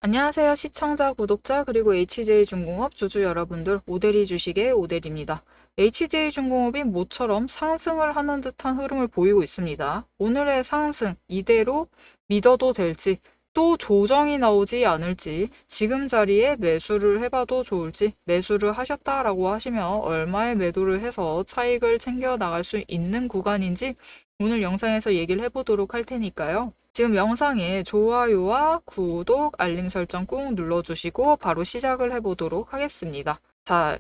안녕하세요. 시청자, 구독자, 그리고 HJ중공업 주주 여러분들, 오대리 주식의 오대리입니다. HJ중공업이 모처럼 상승을 하는 듯한 흐름을 보이고 있습니다. 오늘의 상승 이대로 믿어도 될지, 또 조정이 나오지 않을지, 지금 자리에 매수를 해봐도 좋을지, 매수를 하셨다라고 하시면 얼마의 매도를 해서 차익을 챙겨 나갈 수 있는 구간인지 오늘 영상에서 얘기를 해보도록 할 테니까요. 지금 영상에 좋아요와 구독, 알림 설정 꾹 눌러주시고 바로 시작을 해보도록 하겠습니다. 자,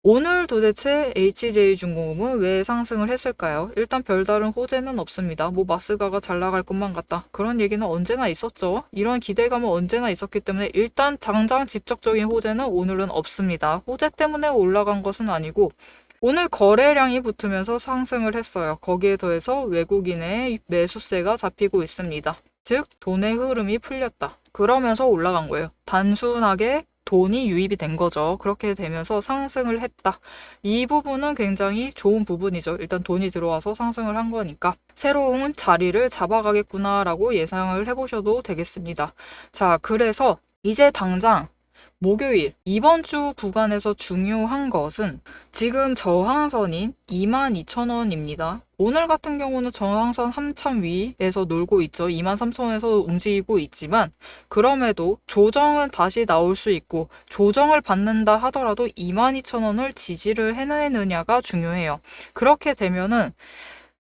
오늘 도대체 HJ중공업은 왜 상승을 했을까요? 일단 별다른 호재는 없습니다. 뭐 마스가가 잘 나갈 것만 같다. 그런 얘기는 언제나 있었죠. 이런 기대감은 언제나 있었기 때문에 일단 당장 직접적인 호재는 오늘은 없습니다. 호재 때문에 올라간 것은 아니고 오늘 거래량이 붙으면서 상승을 했어요. 거기에 더해서 외국인의 매수세가 잡히고 있습니다. 즉, 돈의 흐름이 풀렸다. 그러면서 올라간 거예요. 단순하게 돈이 유입이 된 거죠. 그렇게 되면서 상승을 했다. 이 부분은 굉장히 좋은 부분이죠. 일단 돈이 들어와서 상승을 한 거니까 새로운 자리를 잡아가겠구나라고 예상을 해보셔도 되겠습니다. 자, 그래서 이제 당장 목요일 이번 주 구간에서 중요한 것은 지금 저항선인 22,000원입니다. 오늘 같은 경우는 저항선 한참 위에서 놀고 있죠. 23,000원에서 움직이고 있지만 그럼에도 조정은 다시 나올 수 있고 조정을 받는다 하더라도 22,000원을 지지를 해내느냐가 중요해요. 그렇게 되면은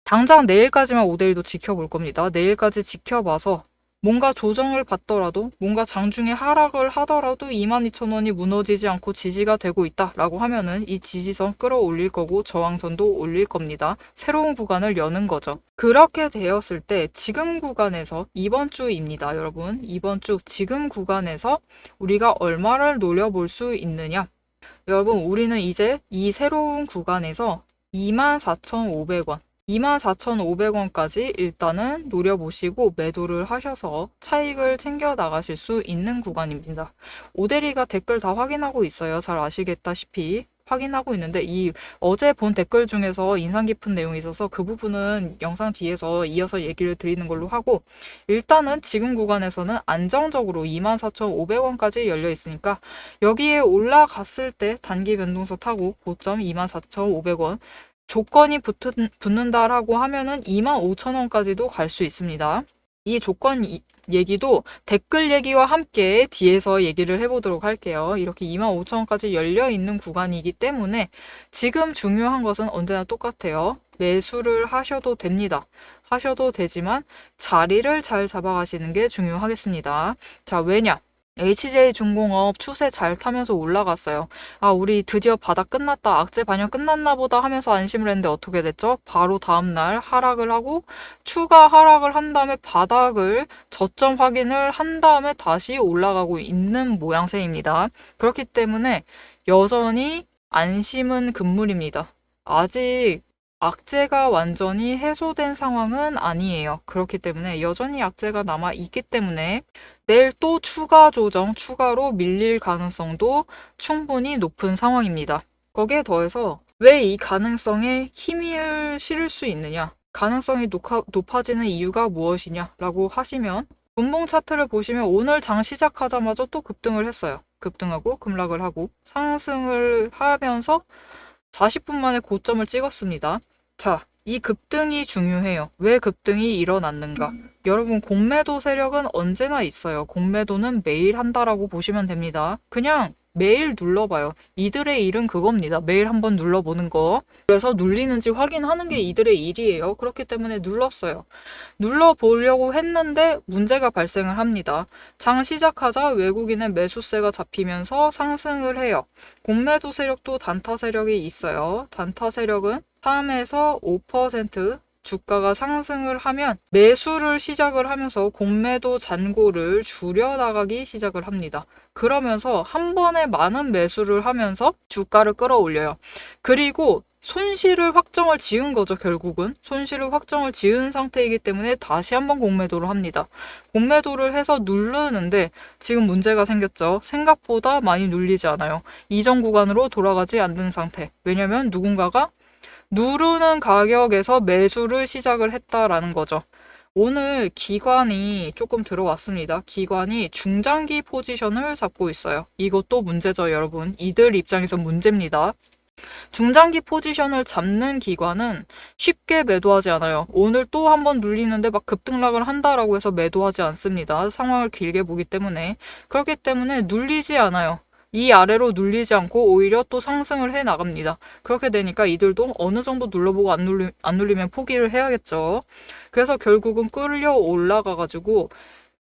당장 내일까지만 5대1도 지켜볼 겁니다. 내일까지 지켜봐서 뭔가 조정을 받더라도 뭔가 장중에 하락을 하더라도 22,000원이 무너지지 않고 지지가 되고 있다라고 하면은 이 지지선 끌어올릴 거고 저항선도 올릴 겁니다. 새로운 구간을 여는 거죠. 그렇게 되었을 때 지금 구간에서 이번 주입니다, 여러분. 이번 주 지금 구간에서 우리가 얼마를 노려볼 수 있느냐? 여러분, 우리는 이제 이 새로운 구간에서 24,500원 24,500원까지 일단은 노려보시고 매도를 하셔서 차익을 챙겨 나가실 수 있는 구간입니다. 오대리가 댓글 다 확인하고 있어요. 잘 아시겠다시피 확인하고 있는데 이 어제 본 댓글 중에서 인상 깊은 내용이 있어서 그 부분은 영상 뒤에서 이어서 얘기를 드리는 걸로 하고 일단은 지금 구간에서는 안정적으로 24,500원까지 열려 있으니까 여기에 올라갔을 때 단기 변동성 타고 고점 24,500원 조건이 붙는다라고 하면은 25,000원까지도 갈 수 있습니다. 이 조건 얘기도 댓글 얘기와 함께 뒤에서 얘기를 해보도록 할게요. 이렇게 25,000원까지 열려 있는 구간이기 때문에 지금 중요한 것은 언제나 똑같아요. 매수를 하셔도 됩니다. 하셔도 되지만 자리를 잘 잡아가시는 게 중요하겠습니다. 자, 왜냐? HJ중공업 추세 잘 타면서 올라갔어요. 아, 우리 드디어 바닥 끝났다. 악재 반영 끝났나 보다 하면서 안심을 했는데 어떻게 됐죠? 바로 다음날 하락을 하고 추가 하락을 한 다음에 바닥을 저점 확인을 한 다음에 다시 올라가고 있는 모양새입니다. 그렇기 때문에 여전히 안심은 금물입니다. 아직 악재가 완전히 해소된 상황은 아니에요. 그렇기 때문에 여전히 악재가 남아 있기 때문에 내일 또 추가 조정, 추가로 밀릴 가능성도 충분히 높은 상황입니다. 거기에 더해서 왜 이 가능성에 힘을 실을 수 있느냐? 가능성이 높아지는 이유가 무엇이냐라고 하시면 분봉 차트를 보시면 오늘 장 시작하자마자 또 급등을 했어요. 급등하고 급락을 하고 상승을 하면서 40분 만에 고점을 찍었습니다. 자, 이 급등이 중요해요. 왜 급등이 일어났는가? 여러분, 공매도 세력은 언제나 있어요. 공매도는 매일 한다라고 보시면 됩니다. 그냥 매일 눌러봐요. 이들의 일은 그겁니다. 매일 한번 눌러보는 거. 그래서 눌리는지 확인하는 게 이들의 일이에요. 그렇기 때문에 눌렀어요. 눌러보려고 했는데 문제가 발생을 합니다. 장 시작하자 외국인의 매수세가 잡히면서 상승을 해요. 공매도 세력도 단타 세력이 있어요. 단타 세력은 3에서 5% 주가가 상승을 하면 매수를 시작을 하면서 공매도 잔고를 줄여나가기 시작을 합니다. 그러면서 한 번에 많은 매수를 하면서 주가를 끌어올려요. 그리고 손실을 확정을 지은 거죠, 결국은. 손실을 확정을 지은 상태이기 때문에 다시 한번 공매도를 합니다. 공매도를 해서 누르는데 지금 문제가 생겼죠. 생각보다 많이 눌리지 않아요. 이전 구간으로 돌아가지 않는 상태. 왜냐면 누군가가 누르는 가격에서 매수를 시작을 했다라는 거죠. 오늘 기관이 조금 들어왔습니다. 기관이 중장기 포지션을 잡고 있어요. 이것도 문제죠, 여러분. 이들 입장에서 문제입니다. 중장기 포지션을 잡는 기관은 쉽게 매도하지 않아요. 오늘 또 한 번 눌리는데 막 급등락을 한다라고 해서 매도하지 않습니다. 상황을 길게 보기 때문에. 그렇기 때문에 눌리지 않아요. 이 아래로 눌리지 않고 오히려 또 상승을 해 나갑니다. 그렇게 되니까 이들도 어느 정도 눌러보고 안 눌리면 포기를 해야겠죠. 그래서 결국은 끌려 올라가가지고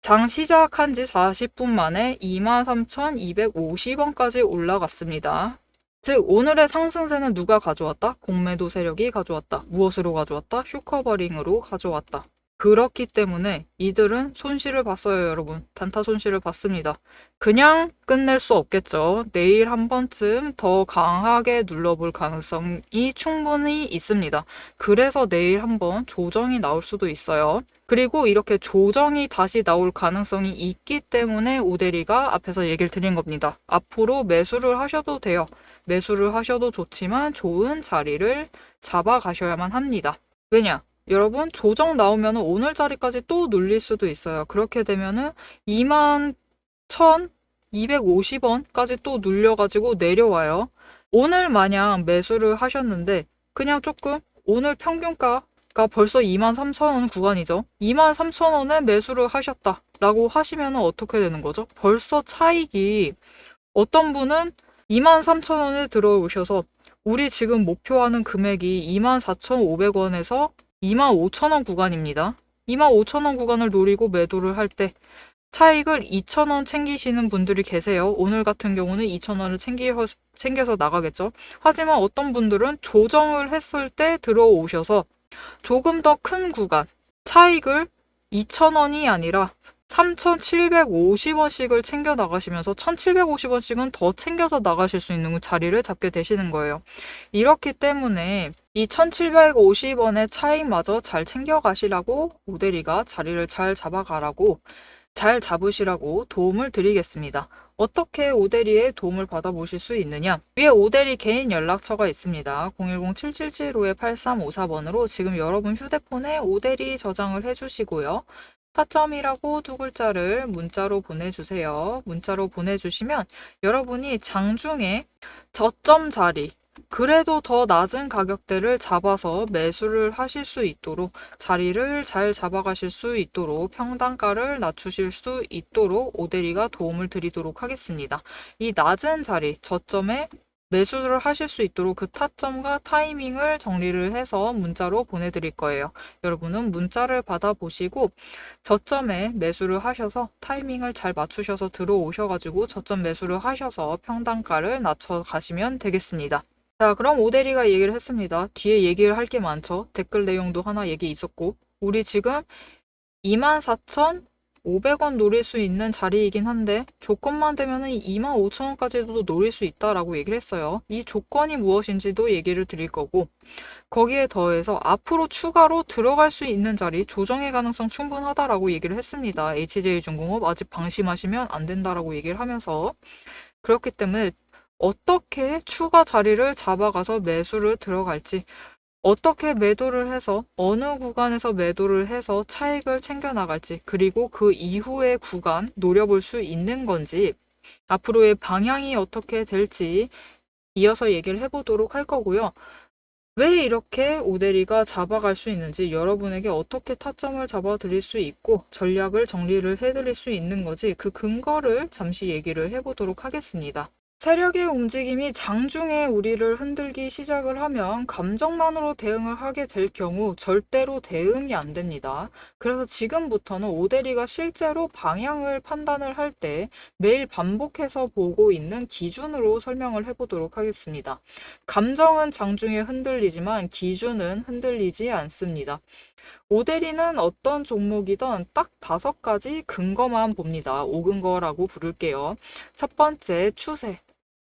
장 시작한 지 40분 만에 23,250원까지 올라갔습니다. 즉 오늘의 상승세는 누가 가져왔다? 공매도 세력이 가져왔다. 무엇으로 가져왔다? 쇼커버링으로 가져왔다. 그렇기 때문에 이들은 손실을 봤어요, 여러분. 단타 손실을 봤습니다. 그냥 끝낼 수 없겠죠. 내일 한 번쯤 더 강하게 눌러볼 가능성이 충분히 있습니다. 그래서 내일 한번 조정이 나올 수도 있어요. 그리고 이렇게 조정이 다시 나올 가능성이 있기 때문에 오데리가 앞에서 얘기를 드린 겁니다. 앞으로 매수를 하셔도 돼요. 매수를 하셔도 좋지만 좋은 자리를 잡아가셔야만 합니다. 왜냐? 여러분 조정 나오면 오늘 자리까지 또 눌릴 수도 있어요. 그렇게 되면은 21,250원까지 또 눌려가지고 내려와요. 오늘 마냥 매수를 하셨는데 그냥 조금 오늘 평균가가 벌써 23,000원 구간이죠. 23,000원에 매수를 하셨다라고 하시면 어떻게 되는 거죠? 벌써 차익이 어떤 분은 23,000원에 들어오셔서 우리 지금 목표하는 금액이 24,500원에서 25,000원 구간입니다. 25,000원 구간을 노리고 매도를 할 때 차익을 2,000원 챙기시는 분들이 계세요. 오늘 같은 경우는 2,000원을 챙겨서 나가겠죠. 하지만 어떤 분들은 조정을 했을 때 들어오셔서 조금 더 큰 구간, 차익을 2,000원이 아니라 3,750원씩을 챙겨 나가시면서 1,750원씩은 더 챙겨서 나가실 수 있는 자리를 잡게 되시는 거예요. 이렇기 때문에 이 1,750원의 차익마저 잘 챙겨 가시라고 오데리가 자리를 잘 잡아가라고 잘 잡으시라고 도움을 드리겠습니다. 어떻게 오데리의 도움을 받아보실 수 있느냐? 위에 오데리 개인 연락처가 있습니다. 010-7755-8354번으로 지금 여러분 휴대폰에 오데리 저장을 해주시고요. 타점이라고 두 글자를 문자로 보내주세요. 문자로 보내주시면 여러분이 장중에 저점 자리, 그래도 더 낮은 가격대를 잡아서 매수를 하실 수 있도록 자리를 잘 잡아가실 수 있도록 평단가를 낮추실 수 있도록 오데리가 도움을 드리도록 하겠습니다. 이 낮은 자리, 저점에 매수를 하실 수 있도록 그 타점과 타이밍을 정리를 해서 문자로 보내드릴 거예요. 여러분은 문자를 받아보시고 저점에 매수를 하셔서 타이밍을 잘 맞추셔서 들어오셔가지고 저점 매수를 하셔서 평단가를 낮춰 가시면 되겠습니다. 자, 그럼 오데리가 얘기를 했습니다. 뒤에 얘기를 할 게 많죠. 댓글 내용도 하나 얘기 있었고 우리 지금 24,500원 노릴 수 있는 자리이긴 한데 조건만 되면 25,000원까지도 노릴 수 있다라고 얘기를 했어요. 이 조건이 무엇인지도 얘기를 드릴 거고 거기에 더해서 앞으로 추가로 들어갈 수 있는 자리 조정의 가능성 충분하다라고 얘기를 했습니다. HJ중공업 아직 방심하시면 안 된다라고 얘기를 하면서 그렇기 때문에 어떻게 추가 자리를 잡아가서 매수를 들어갈지 어떻게 매도를 해서 어느 구간에서 매도를 해서 차익을 챙겨 나갈지 그리고 그 이후의 구간 노려볼 수 있는 건지 앞으로의 방향이 어떻게 될지 이어서 얘기를 해보도록 할 거고요. 왜 이렇게 오데리가 잡아갈 수 있는지 여러분에게 어떻게 타점을 잡아 드릴 수 있고 전략을 정리를 해드릴 수 있는 거지 그 근거를 잠시 얘기를 해보도록 하겠습니다. 세력의 움직임이 장중에 우리를 흔들기 시작을 하면 감정만으로 대응을 하게 될 경우 절대로 대응이 안 됩니다. 그래서 지금부터는 오데리가 실제로 방향을 판단을 할 때 매일 반복해서 보고 있는 기준으로 설명을 해보도록 하겠습니다. 감정은 장중에 흔들리지만 기준은 흔들리지 않습니다. 오데리는 어떤 종목이든 딱 5가지 근거만 봅니다. 5근거라고 부를게요. 첫 번째, 추세.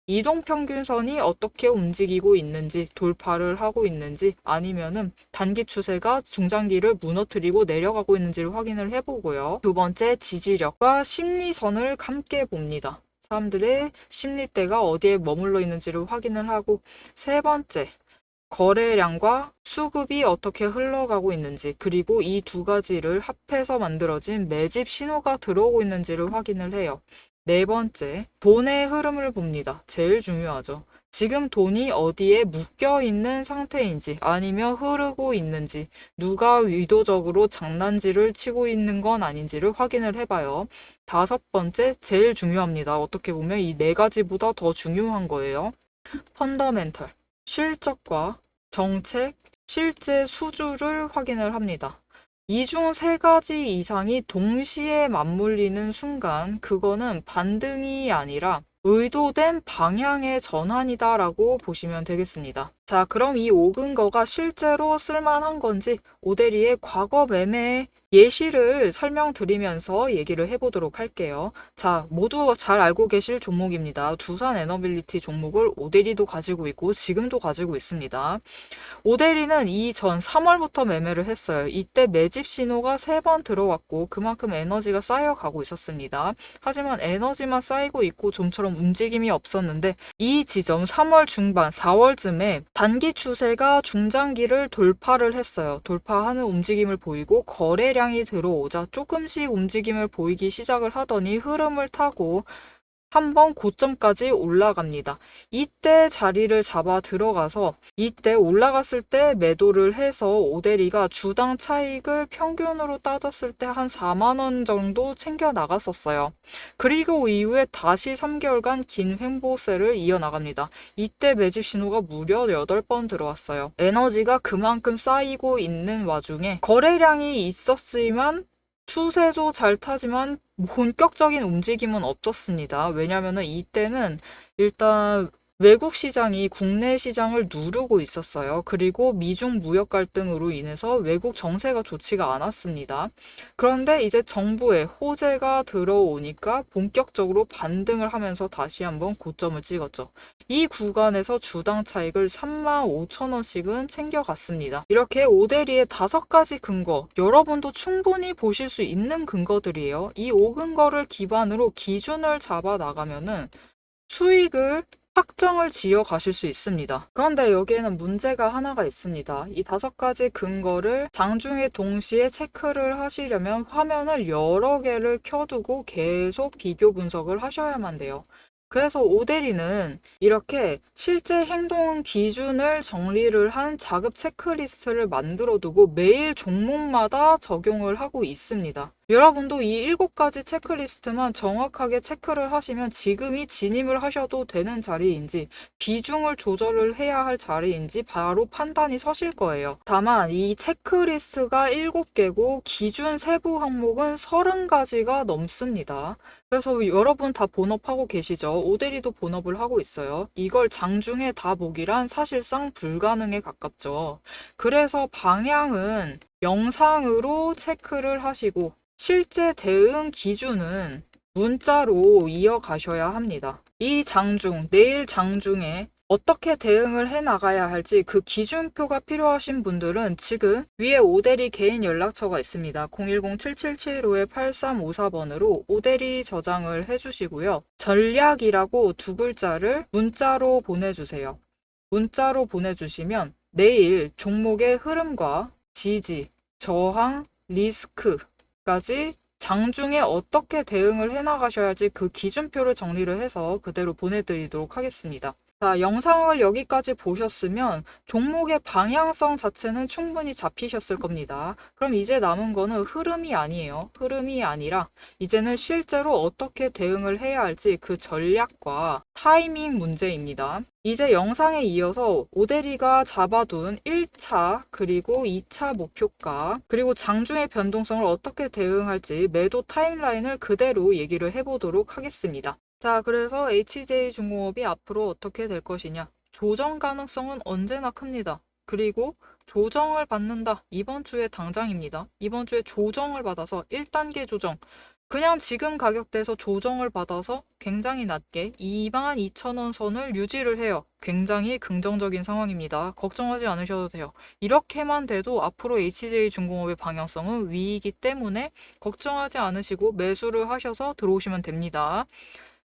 이동평균선이 어떻게 움직이고 있는지, 돌파를 하고 있는지, 아니면은 단기 추세가 중장기를 무너뜨리고 내려가고 있는지를 확인을 해보고요. 두 번째, 지지력과 심리선을 함께 봅니다. 사람들의 심리대가 어디에 머물러 있는지를 확인을 하고, 세 번째, 거래량과 수급이 어떻게 흘러가고 있는지, 그리고 이 두 가지를 합해서 만들어진 매집 신호가 들어오고 있는지를 확인을 해요. 네 번째, 돈의 흐름을 봅니다. 제일 중요하죠. 지금 돈이 어디에 묶여 있는 상태인지 아니면 흐르고 있는지, 누가 의도적으로 장난질을 치고 있는 건 아닌지를 확인을 해봐요. 다섯 번째, 제일 중요합니다. 어떻게 보면 이 네 가지보다 더 중요한 거예요. 펀더멘털, 실적과 정책, 실제 수주를 확인을 합니다. 이 중 세 가지 이상이 동시에 맞물리는 순간 그거는 반등이 아니라 의도된 방향의 전환이다라고 보시면 되겠습니다. 자, 그럼 이 5근거가 실제로 쓸만한 건지 오데리의 과거 매매 예시를 설명드리면서 얘기를 해보도록 할게요. 자, 모두 잘 알고 계실 종목입니다. 두산 에너빌리티 종목을 오데리도 가지고 있고 지금도 가지고 있습니다. 오데리는 이전 3월부터 매매를 했어요. 이때 매집 신호가 3번 들어왔고 그만큼 에너지가 쌓여가고 있었습니다. 하지만 에너지만 쌓이고 있고 좀처럼 움직임이 없었는데 이 지점 3월 중반 4월쯤에 단기 추세가 중장기를 돌파를 했어요. 돌파하는 움직임을 보이고 거래량이 들어오자 조금씩 움직임을 보이기 시작을 하더니 흐름을 타고 한번 고점까지 올라갑니다. 이때 자리를 잡아 들어가서 이때 올라갔을 때 매도를 해서 오데리가 주당 차익을 평균으로 따졌을 때 한 4만 원 정도 챙겨 나갔었어요. 그리고 이후에 다시 3개월간 긴 횡보세를 이어나갑니다. 이때 매집 신호가 무려 8번 들어왔어요. 에너지가 그만큼 쌓이고 있는 와중에 거래량이 있었지만 추세도 잘 타지만 본격적인 움직임은 없었습니다. 왜냐하면 이때는 일단 외국 시장이 국내 시장을 누르고 있었어요. 그리고 미중 무역 갈등으로 인해서 외국 정세가 좋지가 않았습니다. 그런데 이제 정부의 호재가 들어오니까 본격적으로 반등을 하면서 다시 한번 고점을 찍었죠. 이 구간에서 주당 차익을 35,000원씩은 챙겨갔습니다. 이렇게 오데리의 5가지 근거, 여러분도 충분히 보실 수 있는 근거들이에요. 이 5근거를 기반으로 기준을 잡아 나가면은 수익을 확정을 지어 가실 수 있습니다. 그런데 여기에는 문제가 하나가 있습니다. 이 5가지 근거를 장중에 동시에 체크를 하시려면 화면을 여러 개를 켜두고 계속 비교 분석을 하셔야만 돼요. 그래서 오데리는 이렇게 실제 행동 기준을 정리를 한 자급 체크리스트를 만들어 두고 매일 종목마다 적용을 하고 있습니다. 여러분도 이 7가지 체크리스트만 정확하게 체크를 하시면 지금이 진입을 하셔도 되는 자리인지 비중을 조절을 해야 할 자리인지 바로 판단이 서실 거예요. 다만 이 체크리스트가 7개고 기준 세부 항목은 30가지가 넘습니다. 그래서 여러분 다 본업하고 계시죠? 오데리도 본업을 하고 있어요. 이걸 장중에 다 보기란 사실상 불가능에 가깝죠. 그래서 방향은 영상으로 체크를 하시고 실제 대응 기준은 문자로 이어가셔야 합니다. 이 장중, 내일 장중에 어떻게 대응을 해 나가야 할지 그 기준표가 필요하신 분들은 지금 위에 오데리 개인 연락처가 있습니다. 010-7775-8354번으로 오데리 저장을 해주시고요. 전략이라고 2글자를 문자로 보내주세요. 문자로 보내주시면 내일 종목의 흐름과 지지, 저항, 리스크까지 장중에 어떻게 대응을 해나가셔야 할지 그 기준표를 정리를 해서 그대로 보내드리도록 하겠습니다. 자, 영상을 여기까지 보셨으면 종목의 방향성 자체는 충분히 잡히셨을 겁니다. 그럼 이제 남은 거는 흐름이 아니에요. 흐름이 아니라 이제는 실제로 어떻게 대응을 해야 할지 그 전략과 타이밍 문제입니다. 이제 영상에 이어서 오데리가 잡아둔 1차 그리고 2차 목표가 그리고 장중의 변동성을 어떻게 대응할지 매도 타임라인을 그대로 얘기를 해보도록 하겠습니다. 자, 그래서 HJ중공업이 앞으로 어떻게 될 것이냐. 조정 가능성은 언제나 큽니다. 그리고 조정을 받는다. 이번 주에 당장입니다. 이번 주에 조정을 받아서 1단계 조정. 그냥 지금 가격대에서 조정을 받아서 굉장히 낮게 22,000원 선을 유지를 해요. 굉장히 긍정적인 상황입니다. 걱정하지 않으셔도 돼요. 이렇게만 돼도 앞으로 HJ중공업의 방향성은 위이기 때문에 걱정하지 않으시고 매수를 하셔서 들어오시면 됩니다.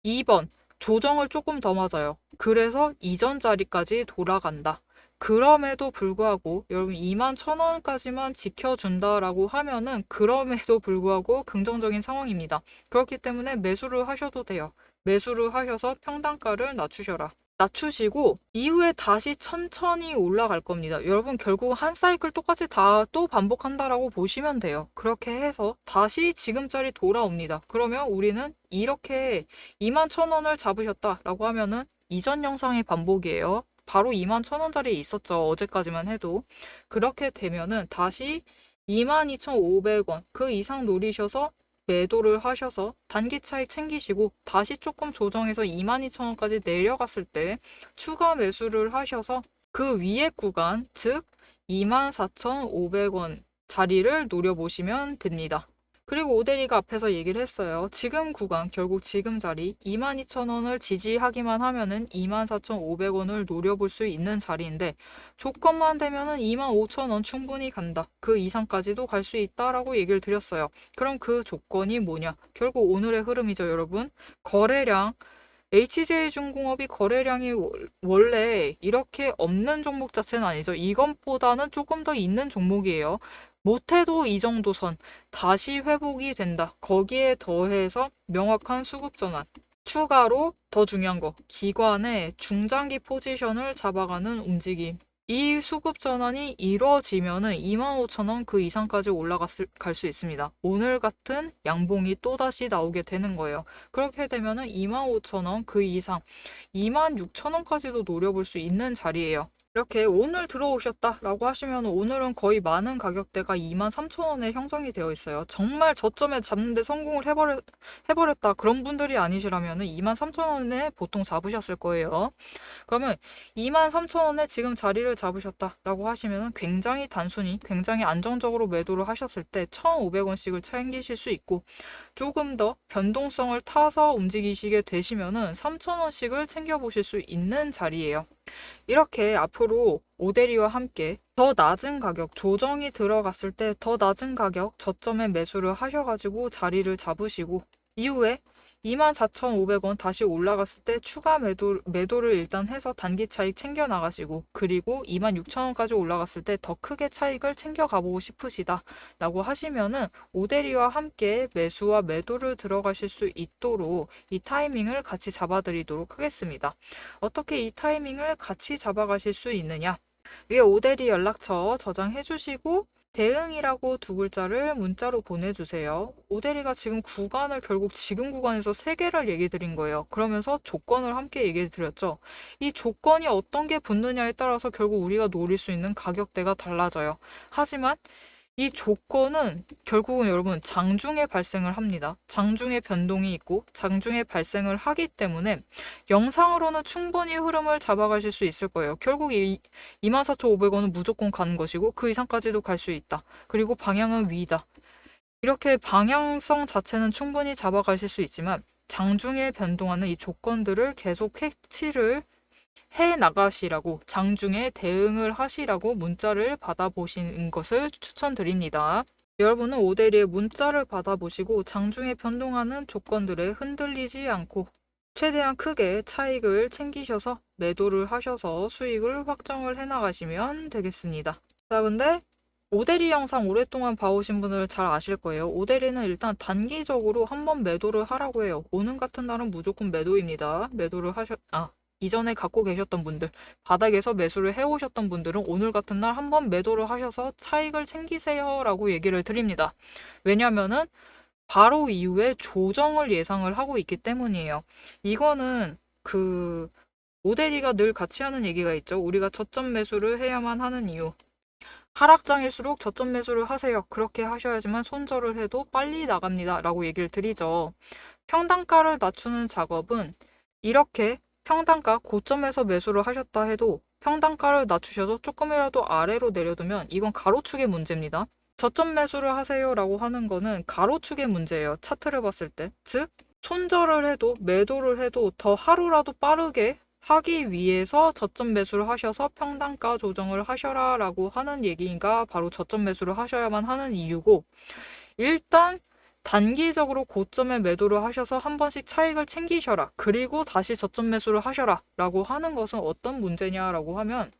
2번, 조정을 조금 더 맞아요. 그래서 이전 자리까지 돌아간다. 그럼에도 불구하고 여러분 21,000원까지만 지켜준다라고 하면은 그럼에도 불구하고 긍정적인 상황입니다. 그렇기 때문에 매수를 하셔도 돼요. 매수를 하셔서 평단가를 낮추셔라. 낮추시고 이후에 다시 천천히 올라갈 겁니다. 여러분 결국 한 사이클 똑같이 다 또 반복한다라고 보시면 돼요. 그렇게 해서 다시 지금자리 돌아옵니다. 그러면 우리는 이렇게 21,000원을 잡으셨다라고 하면은 이전 영상의 반복이에요. 바로 21,000원짜리 있었죠. 어제까지만 해도. 그렇게 되면은 다시 22,500원 그 이상 노리셔서 매도를 하셔서 단기 차익 챙기시고 다시 조금 조정해서 22,000원까지 내려갔을 때 추가 매수를 하셔서 그 위에 구간, 즉 24,500원 자리를 노려보시면 됩니다. 그리고 오대리가 앞에서 얘기를 했어요. 지금 구간, 결국 지금 자리 22,000원을 지지하기만 하면은 24,500원을 노려볼 수 있는 자리인데 조건만 되면은 25,000원 충분히 간다. 그 이상까지도 갈 수 있다라고 얘기를 드렸어요. 그럼 그 조건이 뭐냐? 결국 오늘의 흐름이죠, 여러분. 거래량 HJ중공업이 거래량이 원래 이렇게 없는 종목 자체는 아니죠. 이것보다는 조금 더 있는 종목이에요. 못해도 이 정도 선 다시 회복이 된다. 거기에 더해서 명확한 수급 전환. 추가로 더 중요한 거, 기관의 중장기 포지션을 잡아가는 움직임. 이 수급 전환이 이루어지면은 25,000원 그 이상까지 갈 수 있습니다. 오늘 같은 양봉이 또다시 나오게 되는 거예요. 그렇게 되면은 25,000원 그 이상 26,000원까지도 노려볼 수 있는 자리예요. 이렇게 오늘 들어오셨다라고 하시면 오늘은 거의 많은 가격대가 23,000원에 형성이 되어 있어요. 정말 저점에 잡는데 성공을 해버렸다. 그런 분들이 아니시라면 23,000원에 보통 잡으셨을 거예요. 그러면 23,000원에 지금 자리를 잡으셨다라고 하시면 굉장히 단순히, 굉장히 안정적으로 매도를 하셨을 때 1,500원씩을 챙기실 수 있고 조금 더 변동성을 타서 움직이시게 되시면은 3,000원씩을 챙겨보실 수 있는 자리예요. 이렇게 앞으로 오데리와 함께 더 낮은 가격, 조정이 들어갔을 때 더 낮은 가격 저점에 매수를 하셔가지고 자리를 잡으시고 이후에 24,500원 다시 올라갔을 때 추가 매도를 일단 해서 단기 차익 챙겨 나가시고 그리고 26,000원까지 올라갔을 때 더 크게 차익을 챙겨 가보고 싶으시다 라고 하시면은 오데리와 함께 매수와 매도를 들어가실 수 있도록 이 타이밍을 같이 잡아드리도록 하겠습니다. 어떻게 이 타이밍을 같이 잡아가실 수 있느냐? 위에 오데리 연락처 저장해 주시고 대응이라고 두 글자를 문자로 보내주세요. 오데리가 지금 구간을 결국 지금 구간에서 3개를 얘기 드린 거예요. 그러면서 조건을 함께 얘기 드렸죠. 이 조건이 어떤 게 붙느냐에 따라서 결국 우리가 노릴 수 있는 가격대가 달라져요. 하지만 이 조건은 결국은 여러분 장중에 발생을 합니다. 장중에 변동이 있고 장중에 발생을 하기 때문에 영상으로는 충분히 흐름을 잡아가실 수 있을 거예요. 결국 이 24,500원은 무조건 가는 것이고 그 이상까지도 갈 수 있다. 그리고 방향은 위다. 이렇게 방향성 자체는 충분히 잡아가실 수 있지만 장중에 변동하는 이 조건들을 계속 캐치를 해 나가시라고 장중에 대응을 하시라고 문자를 받아보시는 것을 추천드립니다. 여러분은 오데리의 문자를 받아보시고 장중에 변동하는 조건들에 흔들리지 않고 최대한 크게 차익을 챙기셔서 매도를 하셔서 수익을 확정을 해 나가시면 되겠습니다. 자, 근데 오데리 영상 오랫동안 봐오신 분들 잘 아실 거예요. 오데리는 일단 단기적으로 한번 매도를 하라고 해요. 오늘 같은 날은 무조건 매도입니다. 이전에 갖고 계셨던 분들, 바닥에서 매수를 해오셨던 분들은 오늘 같은 날 한번 매도를 하셔서 차익을 챙기세요 라고 얘기를 드립니다. 왜냐면은 바로 이후에 조정을 예상을 하고 있기 때문이에요. 이거는 오데리가 늘 같이 하는 얘기가 있죠. 우리가 저점 매수를 해야만 하는 이유. 하락장일수록 저점 매수를 하세요. 그렇게 하셔야지만 손절을 해도 빨리 나갑니다. 라고 얘기를 드리죠. 평단가를 낮추는 작업은 이렇게 평단가 고점에서 매수를 하셨다 해도 평단가를 낮추셔서 조금이라도 아래로 내려두면 이건 가로축의 문제입니다. 저점 매수를 하세요 라고 하는 거는 가로축의 문제예요. 차트를 봤을 때. 즉 손절을 해도 매도를 해도 더 하루라도 빠르게 하기 위해서 저점 매수를 하셔서 평단가 조정을 하셔라 라고 하는 얘기가 바로 저점 매수를 하셔야만 하는 이유고 일단 단기적으로 고점에 매도를 하셔서 한 번씩 차익을 챙기셔라. 그리고 다시 저점 매수를 하셔라 라고 하는 것은 어떤 문제냐라고 하면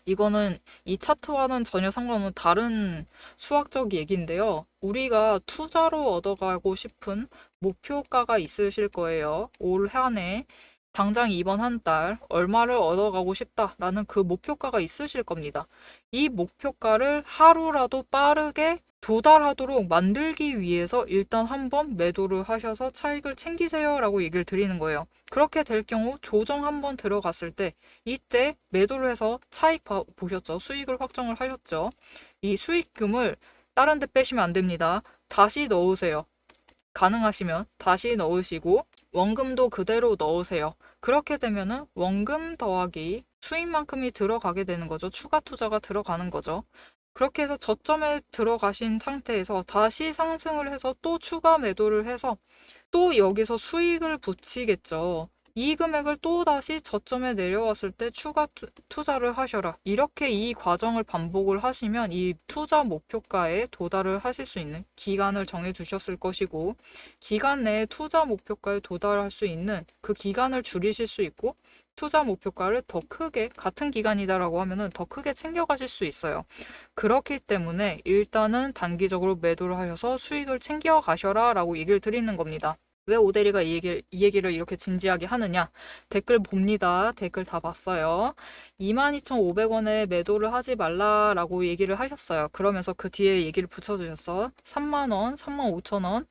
이거는 이 차트와는 전혀 상관없는 다른 수학적 얘기인데요. 우리가 투자로 얻어가고 싶은 목표가가 있으실 거예요. 올 한해 당장 이번 한 달 얼마를 얻어가고 싶다라는 그 목표가가 있으실 겁니다. 이 목표가를 하루라도 빠르게 도달하도록 만들기 위해서 일단 한번 매도를 하셔서 차익을 챙기세요 라고 얘기를 드리는 거예요. 그렇게 될 경우 조정 한번 들어갔을 때 이때 매도를 해서 차익 보셨죠? 수익을 확정을 하셨죠? 이 수익금을 다른 데 빼시면 안 됩니다. 다시 넣으세요. 가능하시면 다시 넣으시고 원금도 그대로 넣으세요. 그렇게 되면은 원금 더하기 수익만큼이 들어가게 되는 거죠. 추가 투자가 들어가는 거죠. 그렇게 해서 저점에 들어가신 상태에서 다시 상승을 해서 또 추가 매도를 해서 또 여기서 수익을 붙이겠죠. 이 금액을 또 다시 저점에 내려왔을 때 추가 투자를 하셔라. 이렇게 이 과정을 반복을 하시면 이 투자 목표가에 도달을 하실 수 있는 기간을 정해 두셨을 것이고, 기간 내에 투자 목표가에 도달할 수 있는 그 기간을 줄이실 수 있고, 투자 목표가를 더 크게, 같은 기간이다라고 하면은 더 크게 챙겨가실 수 있어요. 그렇기 때문에 일단은 단기적으로 매도를 하셔서 수익을 챙겨 가셔라 라고 얘기를 드리는 겁니다. 왜 오대리가 이 얘기를 이렇게 진지하게 하느냐? 댓글 봅니다. 댓글 다 봤어요. 22,500원에 매도를 하지 말라라고 얘기를 하셨어요. 그러면서 그 뒤에 얘기를 붙여주셨어. 3만원, 35,000원,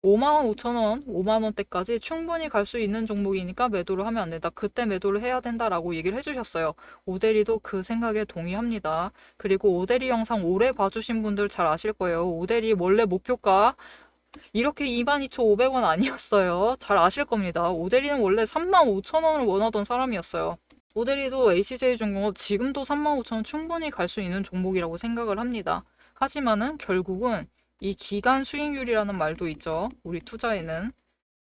55,000원, 5만원대까지 충분히 갈 수 있는 종목이니까 매도를 하면 안 된다. 그때 매도를 해야 된다라고 얘기를 해주셨어요. 오대리도 그 생각에 동의합니다. 그리고 오대리 영상 오래 봐주신 분들 잘 아실 거예요. 오대리 원래 목표가 이렇게 22,500원 아니었어요. 잘 아실 겁니다. 오대리는 원래 35,000원을 원하던 사람이었어요. 오대리도 HJ중공업 지금도 35,000원 충분히 갈 수 있는 종목이라고 생각을 합니다. 하지만은 결국은 이 기간 수익률이라는 말도 있죠. 우리 투자에는.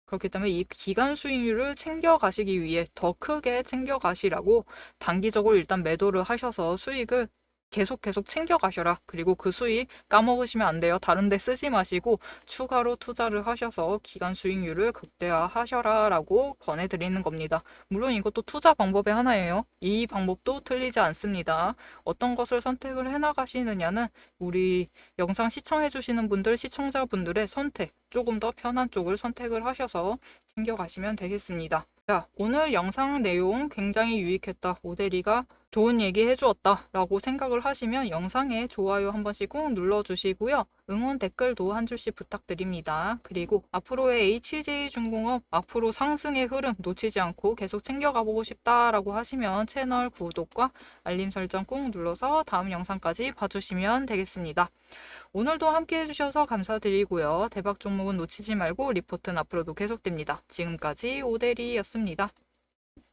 그렇기 때문에 이 기간 수익률을 챙겨가시기 위해 더 크게 챙겨가시라고 단기적으로 일단 매도를 하셔서 수익을 계속 챙겨가셔라. 그리고 그 수익 까먹으시면 안 돼요. 다른 데 쓰지 마시고 추가로 투자를 하셔서 기간 수익률을 극대화하셔라 라고 권해드리는 겁니다. 물론 이것도 투자 방법의 하나예요. 이 방법도 틀리지 않습니다. 어떤 것을 선택을 해나가시느냐는 우리 영상 시청해주시는 분들, 시청자분들의 선택, 조금 더 편한 쪽을 선택을 하셔서 챙겨가시면 되겠습니다. 자, 오늘 영상 내용 굉장히 유익했다. 오대리가 좋은 얘기 해주었다 라고 생각을 하시면 영상에 좋아요 한 번씩 꼭 눌러주시고요. 응원 댓글도 한 줄씩 부탁드립니다. 그리고 앞으로의 HJ중공업 앞으로 상승의 흐름 놓치지 않고 계속 챙겨가 보고 싶다라고 하시면 채널 구독과 알림 설정 꼭 눌러서 다음 영상까지 봐주시면 되겠습니다. 오늘도 함께 해주셔서 감사드리고요. 대박 종목은 놓치지 말고 리포트는 앞으로도 계속됩니다. 지금까지 오대리였습니다.